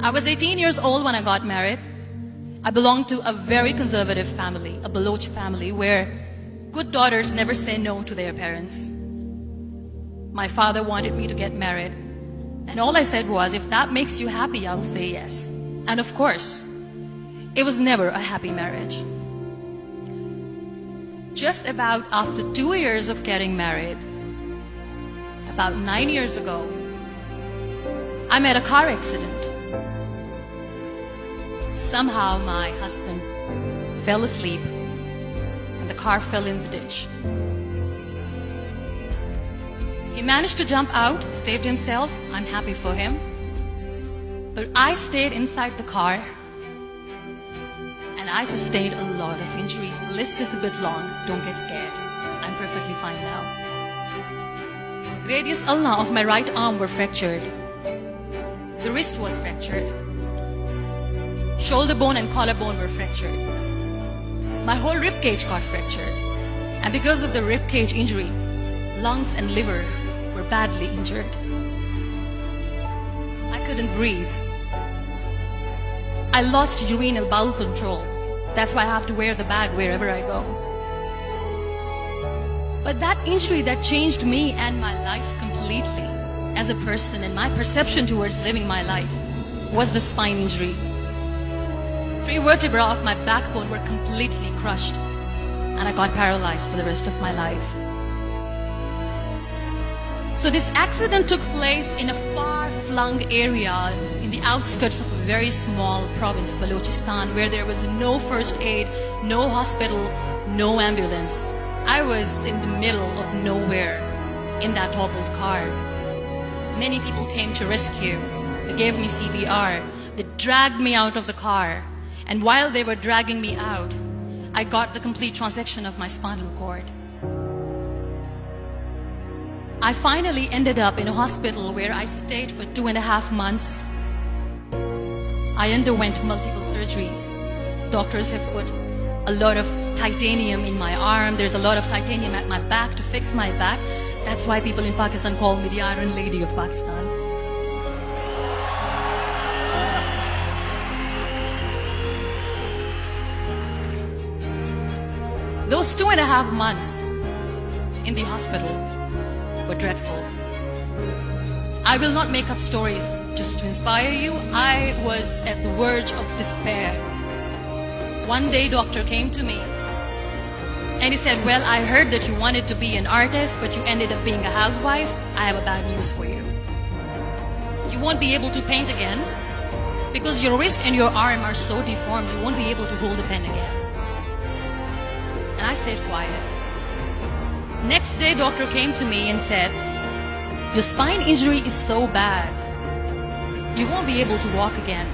I was 18 years old when I got married. I belonged to a very conservative family, a Baloch family, where good daughters never say no to their parents. My father wanted me to get married, and all I said was, if that makes you happy, I'll say yes. And of course, it was never a happy marriage. Just about after 2 years of getting married, about 9 years ago, I met a car accident. Somehow my husband fell asleep and the car fell in the ditch. He managed to jump out, saved himself. I'm happy for him. But I stayed inside the car and I sustained a lot of injuries. The list is a bit long. Don't get scared. I'm perfectly fine now. Radius ulna of my right arm were fractured. The wrist was fractured. Shoulder bone and collarbone were fractured. My whole rib cage got fractured. And because of the rib cage injury, lungs and liver were badly injured. I couldn't breathe. I lost urinary bowel control. That's why I have to wear the bag wherever I go. But that injury that changed me and my life completely as a person and my perception towards living my life was the spine injury. 3 vertebrae of my backbone were completely crushed and I got paralyzed for the rest of my life. So this accident took place in a far-flung area in the outskirts of a very small province, Balochistan, where there was no first aid, no hospital, no ambulance. I was in the middle of nowhere in that toppled car. Many people came to rescue. They gave me CPR. They dragged me out of the car. And while they were dragging me out, I got the complete transection of my spinal cord. I finally ended up in a hospital where I stayed for 2.5 months. I underwent multiple surgeries. Doctors have put a lot of titanium in my arm. There's a lot of titanium at my back to fix my back. That's why people in Pakistan call me the Iron Lady of Pakistan. Those 2.5 months in the hospital were dreadful. I will not make up stories just to inspire you. I was at the verge of despair. One day, doctor came to me and he said, well, I heard that you wanted to be an artist, but you ended up being a housewife. I have a bad news for you. You won't be able to paint again because your wrist and your arm are so deformed, you won't be able to hold a pen again. And I stayed quiet. Next day, doctor came to me and said, your spine injury is so bad, you won't be able to walk again.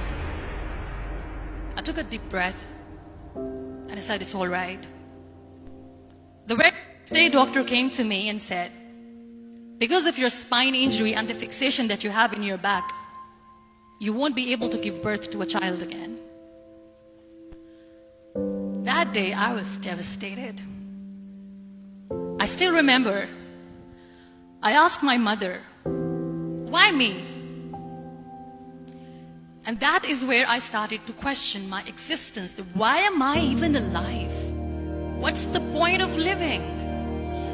I took a deep breath and I said, it's all right. The very next day, doctor came to me and said, because of your spine injury and the fixation that you have in your back, you won't be able to give birth to a child again. That day, I was devastated. I still remember, I asked my mother, why me? And that is where I started to question my existence. Why am I even alive? What's the point of living?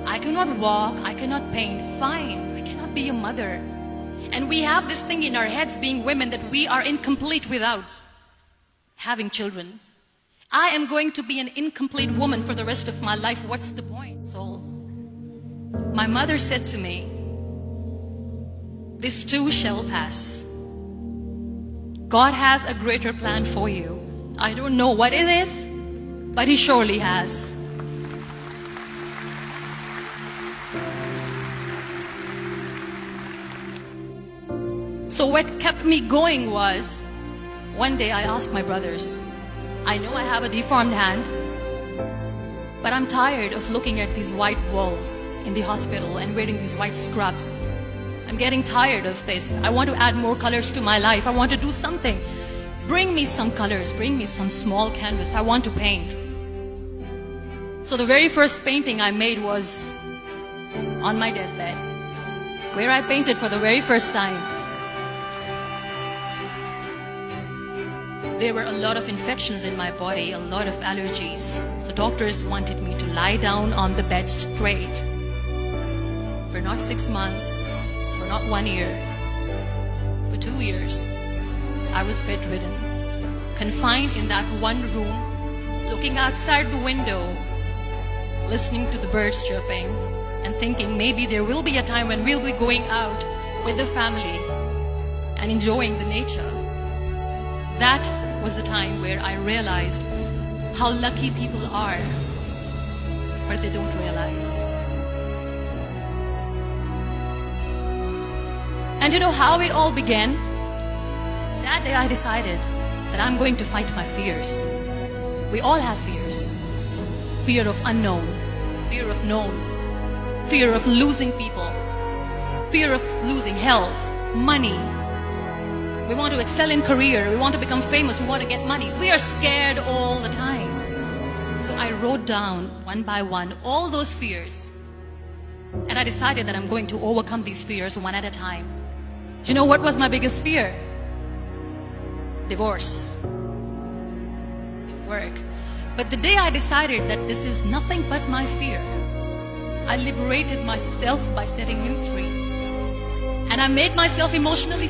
I cannot walk, I cannot paint, fine, I cannot be a mother. And we have this thing in our heads, being women, that we are incomplete without having children. I am going to be an incomplete woman for the rest of my life. What's the point? So my mother said to me, this too shall pass. God has a greater plan for you. I don't know what it is, but He surely has. So what kept me going was, one day I asked my brothers, I know I have a deformed hand, but I'm tired of looking at these white walls in the hospital and wearing these white scrubs. I'm getting tired of this. I want to add more colors to my life. I want to do something. Bring me some colors. Bring me some small canvas. I want to paint. So the very first painting I made was on my deathbed, where I painted for the very first time. There were a lot of infections in my body, a lot of allergies. So doctors wanted me to lie down on the bed straight for not 6 months, for not 1 year, for 2 years. I was bedridden, confined in that one room, looking outside the window, listening to the birds chirping, and thinking maybe there will be a time when we'll be going out with the family and enjoying the nature. That was the time where I realized how lucky people are, but they don't realize. And you know how it all began? That day I decided that I'm going to fight my fears. We all have fears. Fear of unknown, fear of known, fear of losing people, fear of losing health, money. We want to excel in career, we want to become famous, we want to get money. We are scared all the time. So I wrote down one by one all those fears. And I decided that I'm going to overcome these fears one at a time. Do you know what was my biggest fear? Divorce. Didn't work. But the day I decided that this is nothing but my fear, I liberated myself by setting him free. And I made myself emotionally